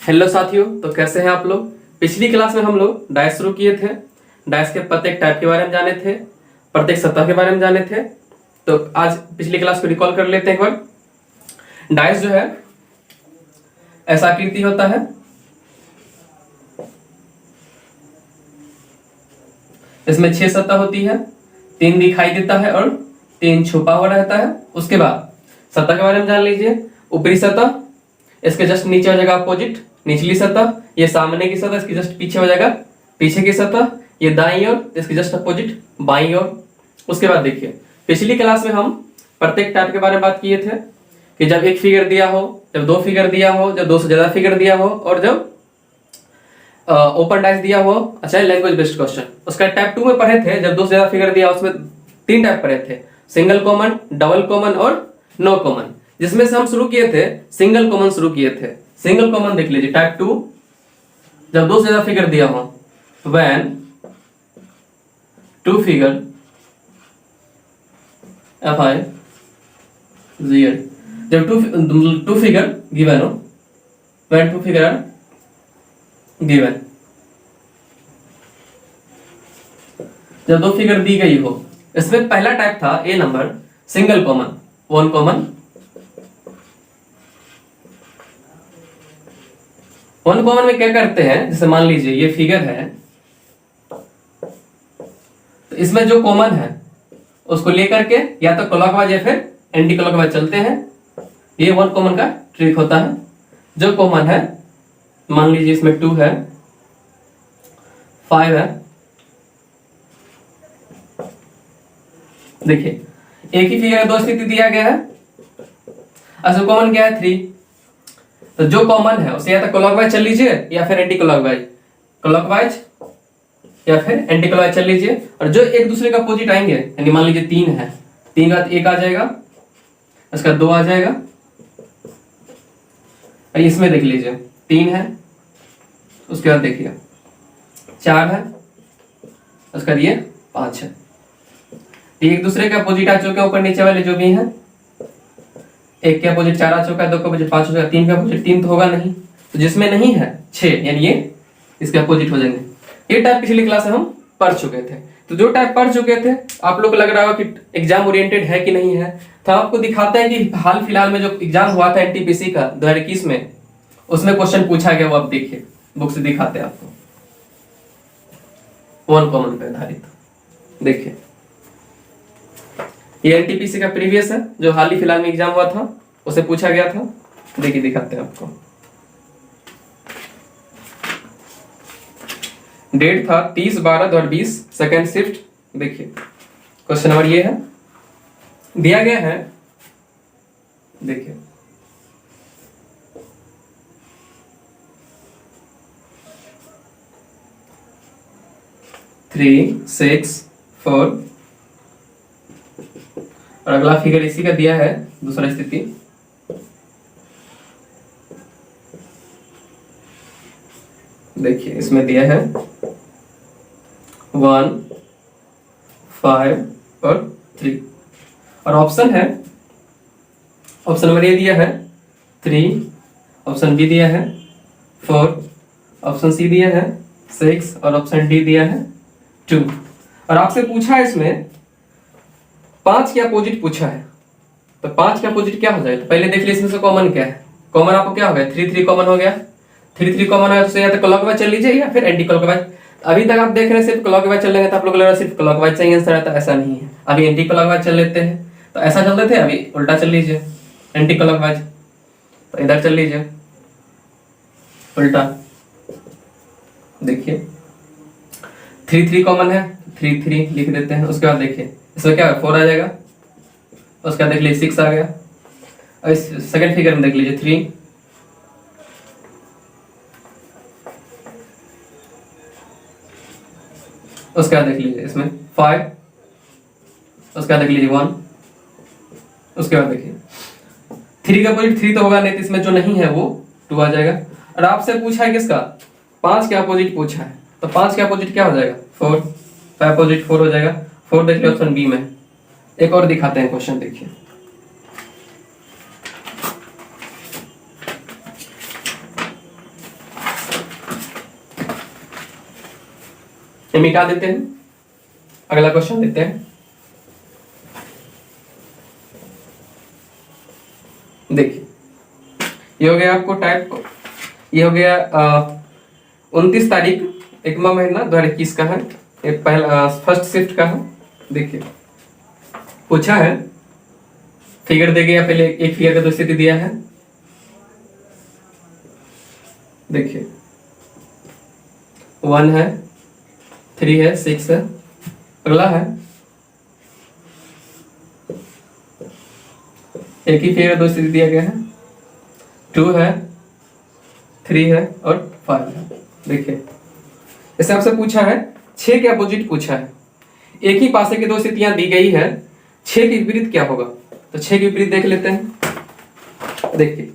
Hello साथियों, तो कैसे हैं आप लोग। पिछली क्लास में हम लोग डाइस शुरू किए थे। डाइस के प्रत्येक टाइप के बारे में जाने थे, प्रत्येक सतह के बारे में जाने थे। तो आज पिछली क्लास को रिकॉल कर लेते हैं एक बार। डाइस जो है ऐसा आकृति होता है, इसमें 6 सतह होती है, 3 दिखाई देता है और 3 छुपा हुआ रहता है। उसके बाद सतह के बारे में जान लीजिए। ऊपरी सतह, इसके जस्ट नीचे हो जाएगा अपोजिट निचली सतह, ये सामने की सतह, इसकी जस्ट पीछे हो जाएगा पीछे की सतह, ये दाईं ओर, इसकी जस्ट अपोजिट बाईं ओर। उसके बाद देखिए, पिछली क्लास में हम प्रत्येक टाइप के बारे में बात किए थे कि जब एक फिगर दिया हो, जब 2 फिगर दिया हो, जब 2 से ज्यादा फिगर दिया हो, और जब ओपन डाइस दिया हो। अच्छा, लैंग्वेज बेस्ड क्वेश्चन उसका टाइप 2 में पढ़े थे। जब 2 से ज्यादा फिगर दिया, उसमें 3 टाइप पढ़े थे, सिंगल कॉमन, डबल कॉमन और नो कॉमन। जिसमें से हम शुरू किए थे सिंगल कॉमन शुरू किए थे। सिंगल कॉमन देख लीजिए, टाइप 2, जब 2 से ज्यादा फिगर दिया हो, व्हेन 2 फिगर FI 0, जब 2 फिगर गिवन हो, व्हेन 2 फिगर आर गिवन, जब 2 फिगर दी गई हो। इसमें पहला टाइप था ए number single common, 1 common. 1 common में क्या करते हैं, जैसे मान लीजिए ये फिगर है, तो इसमें जो कॉमन है उसको लेकर के या तो क्लॉकवाइज या फिर एंटी क्लॉकवाइज चलते हैं। ये 1 कॉमन का ट्रिक होता है। जो कॉमन है, मान लीजिए इसमें 2 है, 5 है, देखिए एक ही फिगर 2 स्थिति दिया गया है। अच्छा, कॉमन क्या है 3, तो जो कॉमन है उसे या तो क्लॉकवाइज चल लीजिए या फिर एंटी क्लॉकवाइज, क्लॉकवाइज या फिर एंटी क्लॉकवाइज चल लीजिए। और जो एक दूसरे का अपोजिट आएंगे, यानी मान लीजिए 3 है, 3 का 1 आ जाएगा, इसका 2 आ जाएगा। और इसमें देख लीजिए 3 है, उसके बाद देखिए 4 है, उसके बाद ये 5 है। एक दूसरे के अपोजिट आ चुके हैं, ऊपर नीचे वाले जो भी हैं। एक के अपोजिट 4 आ चुका है, 2 के अपोजिट 5 हो जाएगा, 3 के अपोजिट 3 तो होगा नहीं, तो जिसमें नहीं है 6, यानी ये इसके अपोजिट हो जाएंगे। ये टाइप पिछली क्लास में हम पढ़ चुके थे। तो जो टाइप पढ़ चुके थे, आप लोग को लग रहा होगा कि एग्जाम ओरिएंटेड है कि नहीं है, तो आपको दिखाते हैं कि हाल फिलहाल में जो एग्जाम हुआ था NTPC का 2021 में, उसमें क्वेश्चन पूछा गया, वो आप देखिए, बुक से दिखाते हैं आपको, 1 कॉमन पे आधारित। देखिए ये NTPC का प्रीवियस है, जो हाल ही फिलहाल में एग्जाम हुआ था, उसे पूछा गया था। देखिए दिखाते हैं आपको। डेट था 30/12/2020, सेकेंड शिफ्ट। देखिए क्वेश्चन नंबर ये है, दिया गया है, देखिए थ्री 6 4, और अगला फिगर इसी का दिया है, दूसरा स्थिति। देखिए इसमें दिया है 1 5 और 3, और ऑप्शन है, ऑप्शन नंबर ए दिया है 3, ऑप्शन बी दिया है 4, ऑप्शन सी दिया है 6 और ऑप्शन डी दिया है 2। और आपसे पूछा है इसमें 5 के अपोजिट पूछा है, तो 5 के अपोजिट क्या हो जाए, तो पहले देख लीजिए इसमें से कॉमन क्या है। कॉमन आपको क्या हो गया, 3 3 कॉमन हो गया। 3 3 कॉमन है, तो या तो क्लॉकवाइज चल लीजिए या फिर एंटी क्लॉकवाइज। अभी तक आप देख रहे हैं सिर्फ क्लॉकवाइज चल रहे हैं, तो आप लोग लग रहा है सिर्फ क्लॉकवाइज चाहिए आंसर है, तो ऐसा नहीं है। अभी एंटी क्लॉकवाइज चल लेते हैं, तो ऐसा चलते थे, अभी उल्टा चल लीजिए, एंटी क्लॉकवाइज, तो इधर चल लीजिए उल्टा। देखिए 3 3 कॉमन है, 3 3 लिख देते हैं। उसके बाद देखिए इसमें क्या 4 आ जाएगा, उसके बाद देख लीजिए 6 आ गया, और इस सेकंड फिगर में देख लीजिए 3, उसके बाद देख लीजिए इसमें 5, उसके बाद देख लीजिए 1, उसके बाद देखिए 3 का अपोजिट 3 तो होगा नहीं, तो इसमें जो नहीं है वो 2 आ जाएगा। और आपसे पूछा है किसका, 5 के अपोजिट पूछा है, तो 5 के अपोजिट क्या हो जाएगा 4, 5 अपोजिट 4 हो जाएगा। 4 देख लीजिए ऑप्शन बी में। एक और दिखाते हैं क्वेश्चन, देखिए ये मिटा देते हैं, अगला क्वेश्चन देखते हैं। देखिए ये हो गया आपको टाइप, ये हो गया 29 तारीख 1वां महीना 2021 का है, ये पहला फर्स्ट शिफ्ट का है। देखिए पूछा है, फिगर दे गया, पहले एक फिगर का दो स्थिति दिया है। देखिए 1 है, 3 है, 6 है। अगला है एक ही फिगर दो स्थिति दिया गया है, 2 है, 3 है और 5 है। देखिए इसे आपसे पूछा है 6 के अपोजिट पूछा है, एक ही पासे की दो स्थितियां दी गई है, 6 के विपरीत क्या होगा। तो 6 के विपरीत देख लेते हैं। देखिए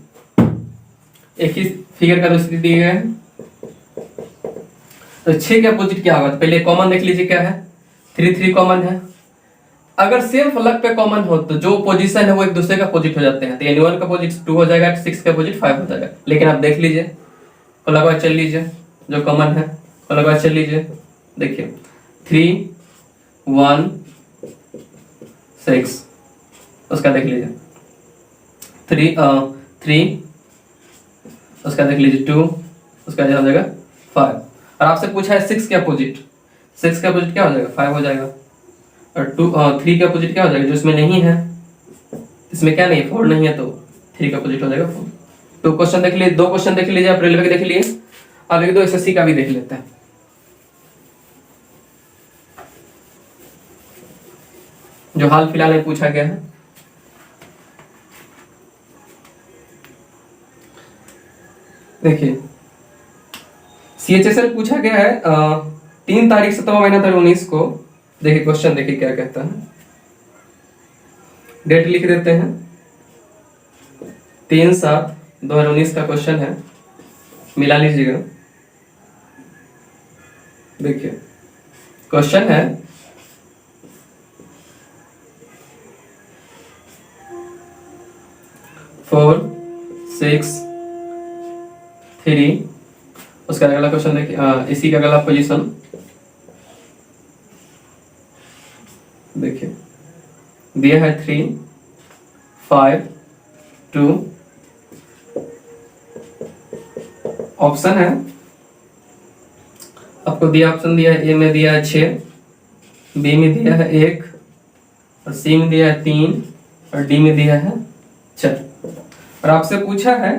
एक ही फिगर का दो स्थिति दी गई है, तो 6 के अपोजिट क्या होगा। तो पहले कॉमन देख लीजिए क्या है, 3 3 कॉमन है। अगर सेम फलक पे कॉमन हो तो जो पोजीशन है वो एक दूसरे का अपोजिट हो जाते हैं। तो यानी 1 का अपोजिट 2 हो जाएगा, 6 का अपोजिट 5 हो जाएगा। लेकिन आप देख लीजिए, क्लॉकवाइज चल लीजिए, जो कॉमन है क्लॉकवाइज चल लीजिए। देखिए 3 1 6, उसका देख लीजिए 3 उसका देख लीजिए 2, उसका हो जाएगा 5। और आपसे पूछा है 6 के अपोजिट, 6 का अपोजिट क्या हो जाएगा, 5 हो जाएगा। और 3 का अपोजिट क्या हो जाएगा, जो इसमें नहीं है, इसमें क्या नहीं है, 4 नहीं है, तो 3 का अपोजिट हो जाएगा 4। तो क्वेश्चन देख लीजिए, 2 क्वेश्चन देख लीजिए आप, रेलवे के देख लिए। अब एक दो एसएससी का भी देख लेते हैं। जो हाल फिलहाल में पूछा गया है। देखिए सीएचएसएल पूछा गया है 3 तारीख 7वां महीना 2019 को। देखिए क्वेश्चन देखिए क्या कहता है, डेट लिख देते हैं 3/7/2019 का क्वेश्चन है, मिला लीजिएगा। देखिए क्वेश्चन है फोर 6 3, उसका अगला क्वेश्चन देखिए, इसी का अगला पोजीशन देखिए दिया है 3 5 2। ऑप्शन है आपको दिया, ऑप्शन दिया है, ए में दिया है 6, बी में दिया है 1 और सी में दिया है 3 और डी में दिया है 4। और आपसे पूछा है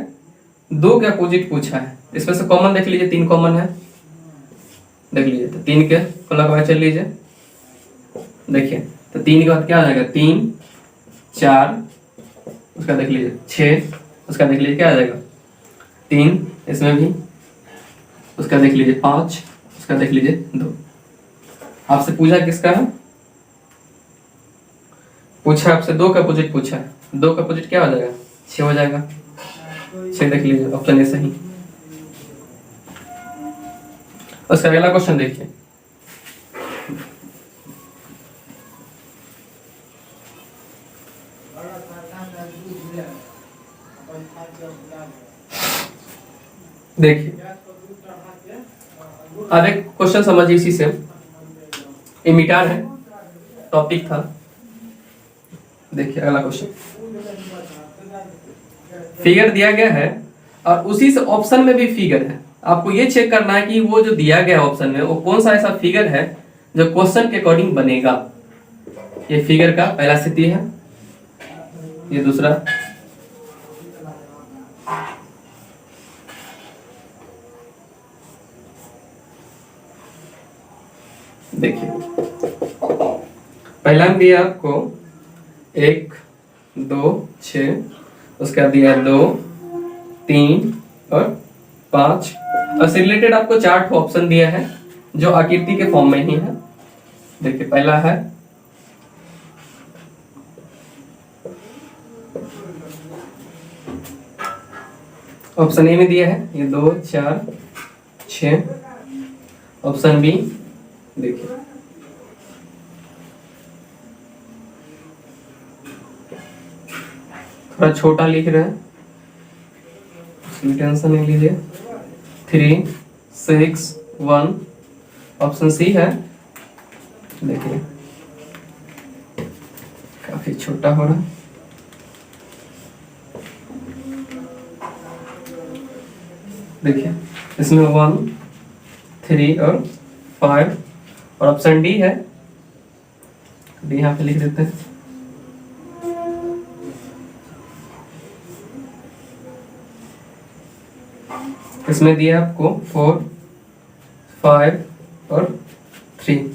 2 के अपोजिट पूछा है। इसमें से कॉमन देख लीजिए, 3 कॉमन है, देख लीजिए। तो 3 के क्लॉकवाइज चल लीजिए। देखिए तो 3 के बाद क्या आ जाएगा, 3 4, उसका देख लीजिए 6, उसका देख लीजिए क्या आ जाएगा 3, इसमें भी उसका देख लीजिए 5, उसका देख लीजिए 2। आपसे पूछा किसका है, पूछा आपसे 2 का अपोजिट पूछा है। 2 का अपोजिट क्या हो जाएगा, 6 हो जाएगा। 6 देख लीजिए, ऑप्शन ए सही। उसका अगला क्वेश्चन देखिए, देखिए अब एक क्वेश्चन समझिए इसी से, इमिटार है, टॉपिक था। देखिए अगला क्वेश्चन, फिगर दिया गया है और उसी से ऑप्शन में भी फिगर है। आपको ये चेक करना है कि वो जो दिया गया ऑप्शन में वो कौन सा ऐसा फिगर है जो क्वेश्चन के अकॉर्डिंग बनेगा। ये फिगर का पहला स्थिति है, ये दूसरा, देखिए पहला में दिया आपको 1 2 6, उसका दिया 2 3 और 5, और से रिलेटेड आपको 4 ऑप्शन दिया है जो आकृति के फॉर्म में ही है। देखिए पहला है ऑप्शन ए में दिया है, ये 2 4 6। ऑप्शन बी देखिए थोड़ा छोटा लिख रहे हैं, टेंशन नहीं लीजिए। 3 6 1, ऑप्शन सी है। देखिए काफी छोटा हो रहा है। देखिए इसमें 1, 3 और 5 और ऑप्शन डी है। डी यहाँ पे लिख देते हैं। इसमें दिया आपको 4, 5 और 3।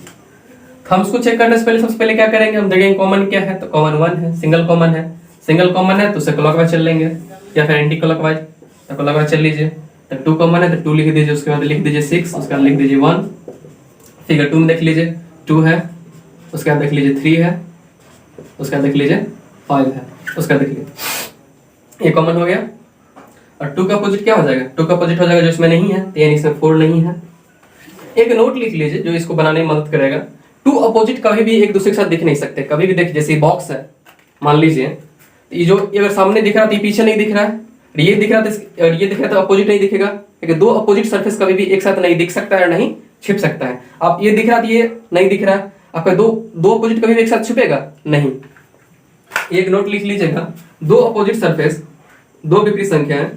हम उसको चेक करने से पहले सबसे पहले क्या करेंगे, हम देखेंगे कॉमन क्या है। तो कॉमन 1 है, सिंगल कॉमन है। सिंगल कॉमन है तो उसे क्लॉकवाइज चल लेंगे या फिर एंटी क्लॉकवाइज। तो क्लॉकवाइज चल लीजिए। तो 2 कॉमन है तो 2 लिख दीजिए, उसके बाद लिख दीजिए 6, उसके बाद लिख दीजिए 1। फिगर 2 में देख लीजिए 2 है, उसके बाद देख लीजिए 3 है, उसके बाद देख लीजिए 5 है, उसके बाद देख लीजिए ये कॉमन हो गया। और 2 का अपोजिट क्या हो जाएगा, 2 का अपोजिट हो जाएगा जो इसमें नहीं है, यानी इसमें 4 नहीं है। एक नोट लिख लीजिए जो इसको बनाने में मदद करेगा। 2 अपोजिट कभी भी एक दूसरे के साथ दिख नहीं सकते। कभी भी देख, जैसे बॉक्स है मान लीजिए, ये जो अगर सामने दिख रहा है तो ये पीछे नहीं दिख रहा है, ये दिख रहा था, ये दिख रहा था, अपोजिट नहीं दिखेगा। क्योंकि 2 अपोजिट सरफेस कभी भी एक साथ नहीं दिख सकता है, नहीं छिप सकता है। आप ये दिख रहा था, ये नहीं दिख रहा है, आपका दो अपोजिट कभी भी एक साथ छिपेगा नहीं। एक नोट लिख लीजिएगा, 2 अपोजिट सरफेस, 2 विपरीत संख्याएं,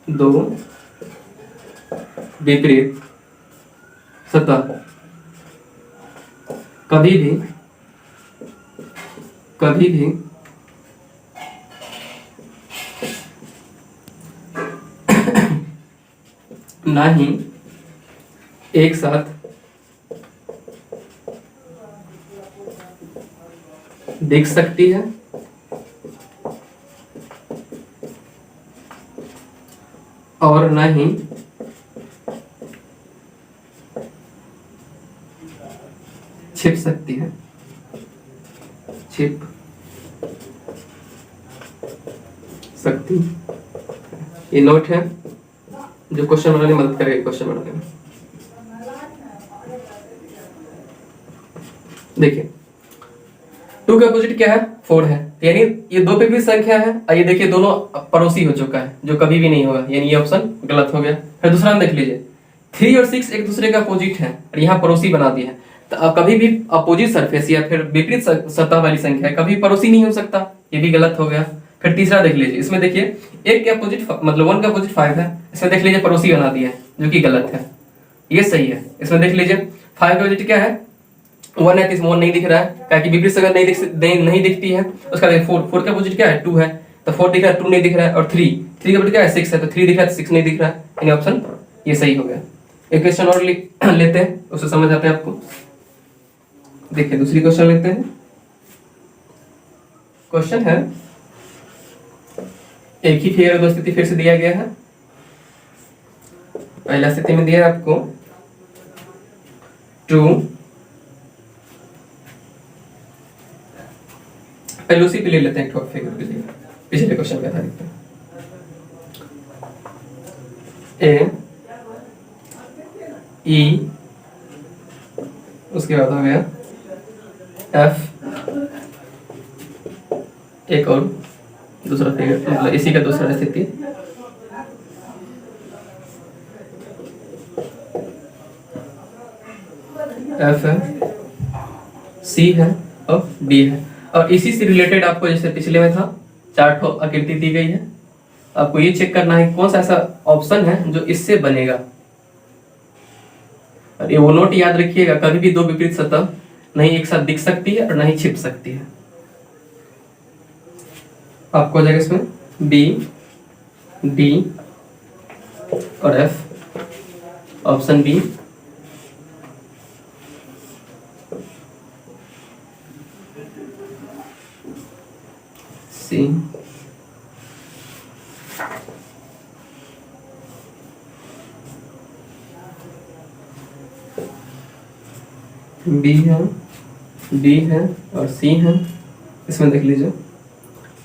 2 विपरीत सतह कभी भी ना ही एक साथ दिख सकती है और ना ही छिप सकती है। छिप सकती, ये नोट है जो क्वेश्चन बनाने में मदद करेगा। क्वेश्चन बनाने में देखिए 2 का अपोजिट क्या है, 4 है, यानी ये 2 विपरीत संख्या है। और ये देखिए दोनों पड़ोसी हो चुका है, जो कभी भी नहीं होगा, यानी ये ऑप्शन गलत हो गया। फिर दूसरा देख लीजिए, 3 और 6 एक दूसरे का अपोजिट है और यहाँ पड़ोसी बना दिया है। तो कभी भी अपोजिट सरफेस या फिर विपरीत सतह वाली संख्या है, कभी पड़ोसी नहीं हो सकता, ये भी गलत हो गया। फिर तीसरा देख लीजिए, इसमें देखिए 1 के अपोजिट मतलब 1 का अपोजिट 5 है, इसमें देख लीजिए पड़ोसी बना दिया है, जो कि गलत है, ये सही है। इसमें देख लीजिए 5 का अपोजिट क्या है, 1 है, तो इसमें 1 नहीं दिख रहा है, क्या कि विपरीत संख्या नहीं दिखती है। उसका 4 का अपोजिट क्या है, 2 है, तो 4 दिख रहा है, 2 नहीं दिख रहा है। और 3 का अपोजिट क्या है, 6 है, तो 3 दिख रहा है, 6 नहीं दिख रहा है, यानी ऑप्शन ये सही हो गया। एक क्वेश्चन और लेते हैं, उससे समझ आते हैं आपको। देखिए दूसरी क्वेश्चन लेते हैं। क्वेश्चन है, एक ही फिगर 2 स्थिति फिर से दिया गया है। पहला स्थिति में दिया है आपको 2, पहले उसी पे ले लेते हैं फिगर के लिए, पिछले क्वेश्चन पे आधारित ए ई, उसके बाद हो गया एफ, एक और दूसरा फिगर, मतलब इसी का दूसरा स्थिति एफ है, सी है और डी है। और इसी से रिलेटेड आपको जैसे पिछले में था 4 आकृति दी गई है, आपको ये चेक करना है कौन सा ऐसा ऑप्शन है जो इससे बनेगा। और ये वो नोट याद रखिएगा, कभी भी 2 विपरीत सतह नहीं एक साथ दिख सकती है और नहीं छिप सकती है। आपको हो जाएगा इसमें बी, डी और एफ। ऑप्शन बी, सी, बी है, डी है और सी है। इसमें देख लीजिए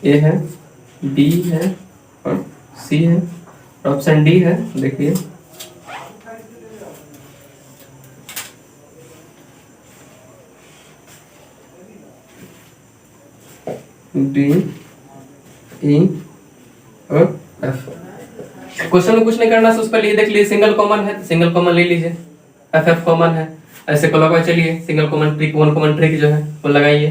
ए है, बी है और सी है और ऑप्शन डी है। देखिए डी, ई और एफ। क्वेश्चन में कुछ नहीं करना, उससे पहले ये देख लीजिए सिंगल कॉमन है, तो सिंगल कॉमन ले लीजिए। एफ एफ कॉमन है। ऐसे क्लॉकवाइज चलिए, single common trick, one common trick जो है वो लगाइए।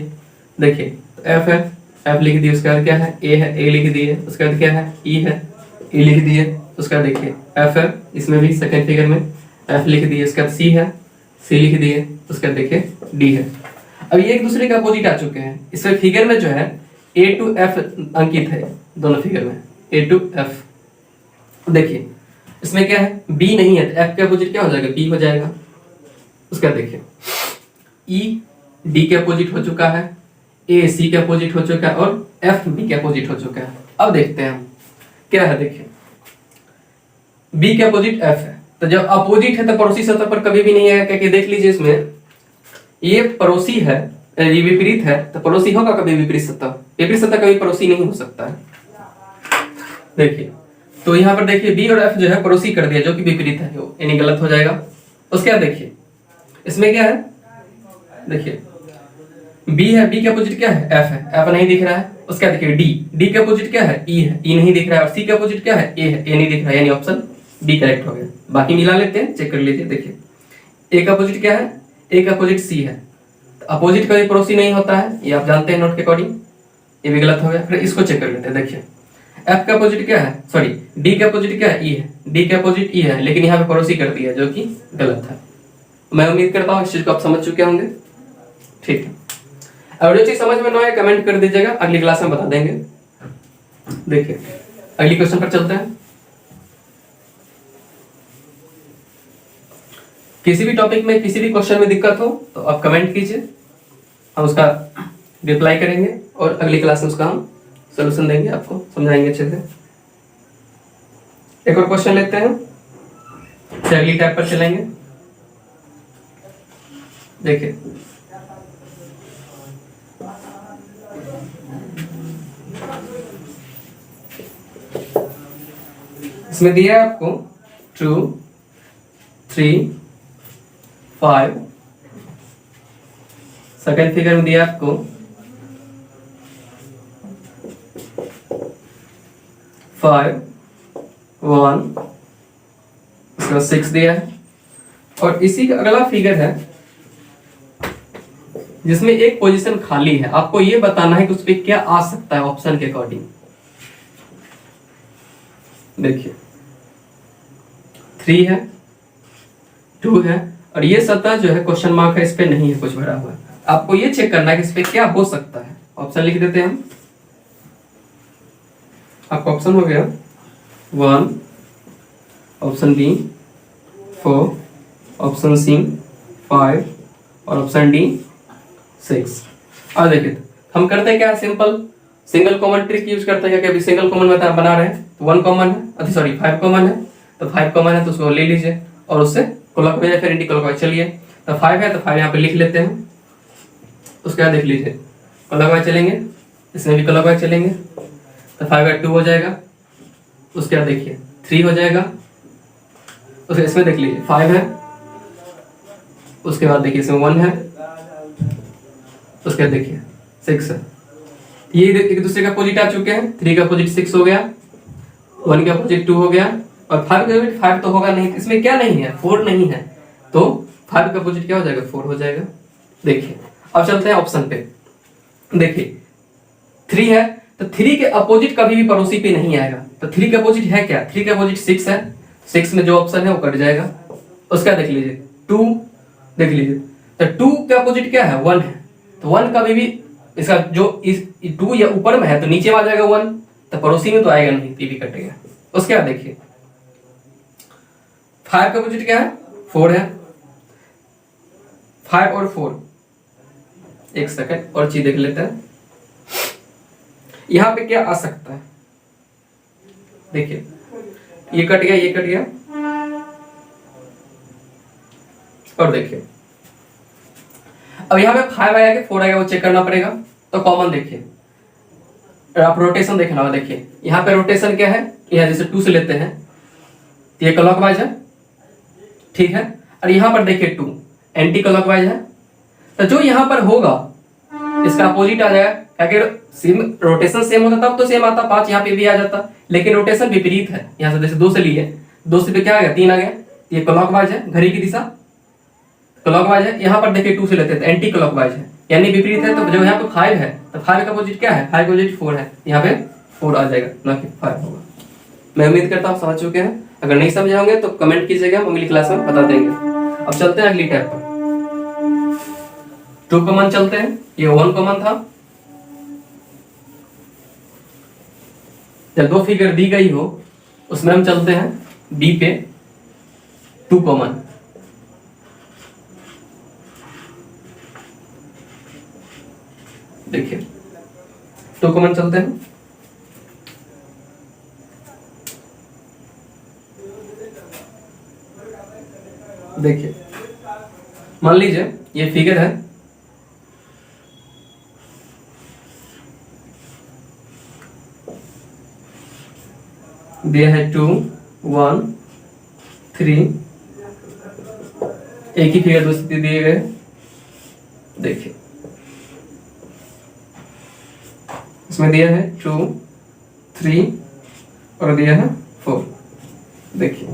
देखिए तो एफ है, एफ लिख दिए, उसके बाद क्या है ए है, ए लिख दिए, उसके बाद क्या है ई है, ई लिख दिए, उसके बाद देखिए एफ है, इसमें भी सेकंड फिगर में एफ लिख दिए, उसके बाद सी है, सी लिख दिए, उसके बाद देखिए डी है। अब ये एक दूसरे के अपोजिट आ चुके हैं। इसमें फिगर में जो है ए टू एफ अंकित है, दोनों फिगर में ए टू एफ। देखिए इसमें क्या है बी नहीं है, तो एफ के अपोजिट क्या हो जाएगा बी हो जाएगा। उसका देखिए ई डी के अपोजिट हो चुका है, ए सी के अपोजिट हो चुका है और एफ बी के अपोजिट हो चुका है। अब देखते हैं हम क्या है। देखिए बी के अपोजिट एफ है, तो जब अपोजिट है तो पड़ोसी सतह पर कभी भी नहीं आएगा, क्योंकि देख लीजिए इसमें ये पड़ोसी है, ये विपरीत है, तो पड़ोसी होगा कभी विपरीत सतह, विपरीत सतह कभी पड़ोसी नहीं हो सकता है। देखिए तो यहाँ पर देखिए बी और एफ जो है पड़ोसी कर दिया, जो कि विपरीत है, यानी गलत हो जाएगा। उसके बाद देखिए इसमें क्या है, देखिए बी है, बी के अपोजिट क्या है एफ है, एफ नहीं दिख रहा है। उसके बाद देखिए डी, डी के अपोजिट क्या है ई है, ई नहीं दिख रहा है। और सी के अपोजिट क्या है ए है, ए नहीं दिख रहा है, यानी ऑप्शन बी करेक्ट हो गया। बाकी मिला लेते हैं, चेक कर लीजिए। देखिए ए का अपोजिट क्या है, ए का अपोजिट सी है, तो अपोजिट कभी पड़ोसी नहीं होता है, ये आप जानते हैं नोट के अकॉर्डिंग, ये भी गलत हो गया। फिर इसको चेक कर लेते हैं। देखिए एफ का अपोजिट क्या है, सॉरी डी के अपोजिट क्या है ई है, डी के अपोजिट ई है, लेकिन यहाँ पे पड़ोसी कर दिया, जो कि गलत है। मैं उम्मीद करता हूँ इस चीज को आप समझ चुके होंगे। ठीक है, और जो चीज समझ में ना आए कमेंट कर दीजिएगा, अगली क्लास में बता देंगे। देखिए अगली क्वेश्चन पर चलते हैं। किसी भी टॉपिक में किसी भी क्वेश्चन में दिक्कत हो तो आप कमेंट कीजिए, हम उसका रिप्लाई करेंगे और अगली क्लास में उसका हम सॉल्यूशन देंगे, आपको समझाएंगे अच्छे से। एक और क्वेश्चन लेते हैं, फिर अगली टैब पर चलेंगे। देखिए इसमें दिया है आपको 2 3 5, सेकेंड फिगर में दिया आपको 5 1, उसके बाद 6 दिया है। और इसी का अगला फिगर है जिसमें एक पोजीशन खाली है, आपको ये बताना है कि उस पर क्या आ सकता है ऑप्शन के अकॉर्डिंग। देखिए 3 है, 2 है, और ये सतह जो है क्वेश्चन मार्क है, इस पे नहीं है कुछ भरा हुआ। आपको ये चेक करना है कि इस पे क्या हो सकता है। ऑप्शन लिख देते हैं हम। आपका ऑप्शन हो गया 1, ऑप्शन बी 4, ऑप्शन सी 5 और ऑप्शन डी 6। और देखिए हम करते हैं क्या, simple single common trick use करते हैं, क्योंकि सिंगल कॉमन बना रहे हैं तो 1 कॉमन है, सॉरी 5 कॉमन है, तो 5 कॉमन है तो उसको ले लीजिए और उससे क्लॉकवाइज या फिर एंटी क्लॉकवाइज। चलिए तो 5 है तो 5 यहाँ पे लिख लेते हैं। उसके बाद देख लीजिए क्लॉकवाइज चलेंगे, इसमें भी क्लॉकवाइज चलेंगे, तो 5 का 2 हो जाएगा। उसके बाद देखिए 3 हो जाएगा, उसके इसमें देख लीजिए 5 है, उसके बाद देखिए इसमें 1 है, उसके बाद देखिए 6 है। ये एक दूसरे का अपोजिट आ चुके हैं, 3 का अपोजिट 6 हो गया, 1 का अपोजिट 2 हो गया, और 5 का अपोजिट 5 तो होगा नहीं, इसमें क्या नहीं है 4 नहीं है, तो 5 का अपोजिट क्या हो जाएगा 4 हो जाएगा। देखिए अब चलते हैं ऑप्शन पे। देखिए 3 है तो 3 के अपोजिट कभी भी पड़ोसी पे नहीं आएगा, तो 3 के अपोजिट है क्या, 3 के अपोजिट 6 है, 6 में जो ऑप्शन है वो कट जाएगा। उसका देख लीजिए 2, देख लीजिए तो 2 के अपोजिट क्या है 1 है, तो 1 कभी भी इसका जो इस 2 या ऊपर में है तो नीचे में आ जाएगा 1, तो पड़ोसी में तो आएगा नहीं, तो भी कटेगा। उसके बाद देखिए 5 का अपोजिट क्या है 4 है, 5 और 4, एक सेकंड और चीज देख लेते हैं यहां पे क्या आ सकता है। देखिए ये कट गया, ये कट गया, और देखिए अब यहां पे 5 आया कि 4 आएगा वो चेक करना पड़ेगा। तो कॉमन देखिए, आप रोटेशन देखना होगा। देखिए यहाँ पे रोटेशन क्या है, यहाँ जैसे 2 से लेते हैं तो ये क्लॉकवाइज है, ठीक है, और यहाँ पर देखिए 2 एंटी क्लॉकवाइज है, तो जो यहाँ पर होगा इसका अपोजिट आ जाएगा, अगर सेम रोटेशन सेम होता तब तो सेम आता, 5 यहाँ पे भी आ जाता, लेकिन रोटेशन विपरीत है। यहाँ से जैसे 2 से लिए, 2 से पे क्या आ गया 3 आ गया, ये क्लॉकवाइज है घड़ी की दिशा, क्लॉकवाइज है, यहाँ पर देखिए 2 से लेते हैं तो एंटी क्लॉकवाइज है, यानी विपरीत है। तो जो यहाँ पे 5 है तो 5 का अपोजिट क्या है, 5 का अपोजिट 4 है, यहाँ पे 4 आ जाएगा ना कि 5 होगा। मैं उम्मीद करता हूँ समझ चुके हैं। अगर नहीं समझे होंगे तो कमेंट कीजिएगा, हम अगली क्लास में बता देंगे। अब चलते हैं अगली टैब पर। 2 कॉमन चलते हैं, ये 1 कॉमन था। जब 2 फिगर दी गई हो उसमें हम चलते हैं बी पे 2 कॉमन। देखिए 2 कॉमन चलते हैं, देखिए मान लीजिए ये फिगर है, दिया है 2 1 3, एक ही फिगर दूसरी दिए गए। देखिए इसमें दिया है 2 3 और दिया है 4। देखिए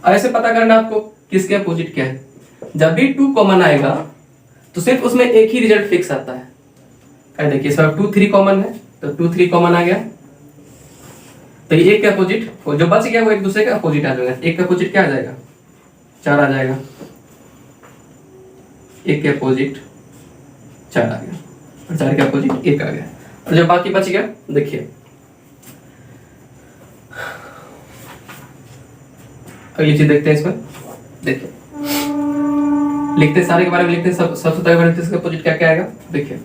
ऐसे पता करना आपको किसके अपोजिट क्या है। जब भी 2 कॉमन आएगा तो सिर्फ उसमें एक ही रिजल्ट फिक्स आता है। देखिए इसमें 2 3 कॉमन है तो 2 3 कॉमन आ गया, तो ये एक के अपोजिट जो बच गया वो एक दूसरे का अपोजिट आ जाएगा। एक का अपोजिट क्या आ जाएगा, 4 आ जाएगा, एक के अपोजिट 4 आ गया और 4 के अपोजिट 1 आ गया। और जो बाकी बच गया देखिए अगली चीज देखते हैं इसमें। देखिए लिखते हैं सारे के बारे में, लिखते हैं सबसे पहले इसका अपोजिट क्या क्या आएगा। देखिए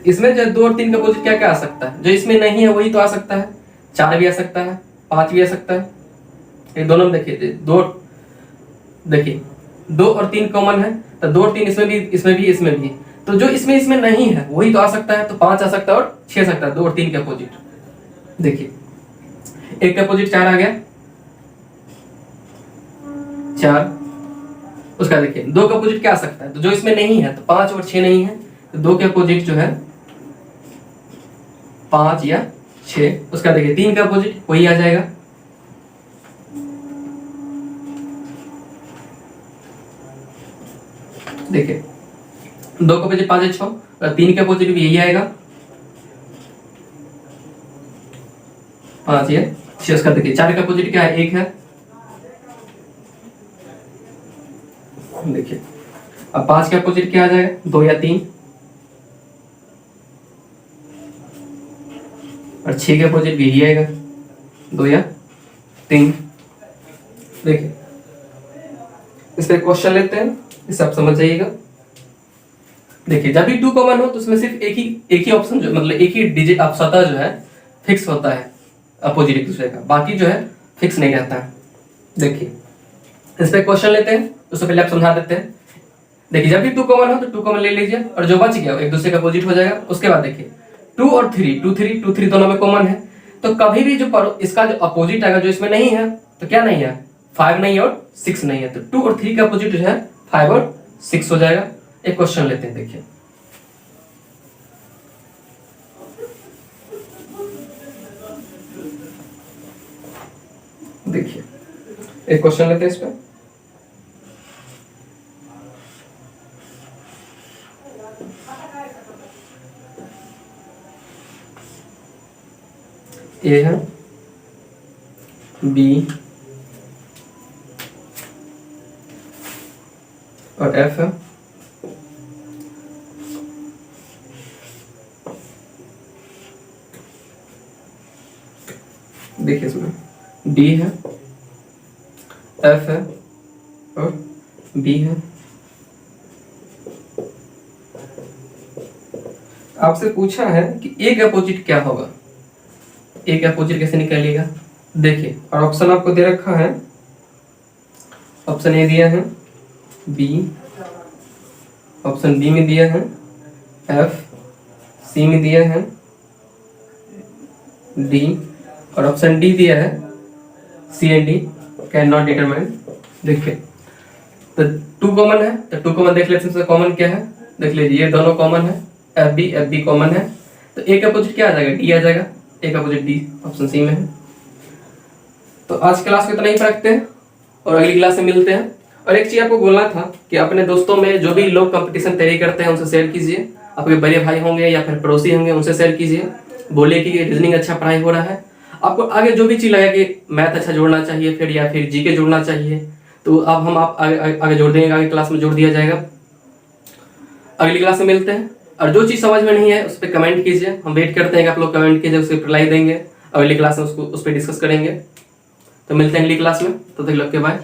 इसमें जो 2 और 3 का अपोजिट क्या क्या आ सकता है, जो इसमें नहीं है वही तो आ सकता है। 4 भी आ सकता है, 5 भी आ सकता है, ये दोनों में देखिए 2 और 3 कॉमन है तो 2 और 3 इसमें भी। तो जो इसमें नहीं है वही तो आ सकता है, तो 5 आ सकता है और 6 आ सकता है, 2 और 3 के अपोजिट। देखिए एक का अपोजिट 4 आ गया, 4। उसका देखिए 2 का अपोजिट क्या आ सकता है, तो जो इसमें नहीं है तो 5 और 6 नहीं है, तो 2 के अपोजिट जो है 5 या 6। उसका देखिए 3 का अपोजिट वही आ जाएगा, देखिए 2 का अपोजिट 5 या 6, 3 का अपोजिट भी यही आएगा 5 या 6। उसका देखिए 4 का अपोजिट क्या है, 1 है। देखिए अब 5 का अपोजिट क्या आ जाएगा, 2 या 3, और 6 के अपोजिट भी यही आएगा 2 या 3। देखिए इस पे क्वेश्चन लेते हैं, इसे आप समझ जाइएगा। देखिए जब भी 2 कॉमन हो तो उसमें सिर्फ एक ही ऑप्शन जो मतलब एक ही डिजिट आप सतह जो है फिक्स होता है अपोजिट एक दूसरे का, बाकी जो है फिक्स नहीं रहता है। देखिए इस पे क्वेश्चन लेते हैं, उससे पहले आप समझा देते हैं। देखिए जब भी 2 कॉमन हो तो 2 कॉमन ले लीजिए और जो बच गया एक दूसरे का अपोजिट हो जाएगा। उसके बाद देखिए 2 और 3 2 3 दोनों में कॉमन है, तो कभी भी जो इसका जो अपोजिट आएगा जो इसमें नहीं है तो क्या नहीं है, 5 नहीं है और 6 नहीं है, तो 2 और 3 का अपोजिट जो है 5 और 6 हो जाएगा। एक क्वेश्चन लेते हैं, देखिए एक क्वेश्चन लेते हैं इस पे। ए है, बी और एफ है। देखिए इसमें डी है, एफ है और बी है। आपसे पूछा है कि ए का अपोजिट क्या होगा, ए का अपोजिट कैसे निकालिएगा। देखिए और ऑप्शन आपको दे रखा है, ऑप्शन ए दिया है बी, ऑप्शन बी में दिया है एफ, सी में दिया है डी और ऑप्शन डी दिया है C and D, can not determine. देखिए तो 2 कॉमन है तो 2 कॉमन देख लेते हैं, कॉमन क्या है देख लीजिए, ये दोनों कॉमन है, एफ बी कॉमन है, तो ए का अपोजिट क्या आ जाएगा, डी आ जाएगा, ए का अपोजिट डी ऑप्शन सी में है। तो आज क्लास में इतना ही रखते हैं और अगली क्लास में मिलते हैं। और एक चीज आपको बोलना था कि अपने दोस्तों में जो भी लोग कंपटीशन तैयारी करते हैं उनसे शेयर कीजिए, आपके बड़े भाई होंगे या फिर पड़ोसी होंगे उनसे शेयर कीजिए, बोलिए कि रीजनिंग अच्छा पढ़ाई हो रहा है। आपको आगे जो भी चीज लगे कि मैथ अच्छा जोड़ना चाहिए फिर या फिर जीके जोड़ना चाहिए, तो अब हम आप आगे जोड़ देंगे, आगे क्लास में जोड़ दिया जाएगा। अगली क्लास में मिलते हैं, और जो चीज समझ में नहीं है उस पर कमेंट कीजिए, हम वेट करते हैं कि आप लोग कमेंट कीजिए, उसके रिप्लाई देंगे, अगली क्लास में उस पर डिस्कस करेंगे। तो मिलते हैं अगली क्लास में, तो तक लोग के बाय।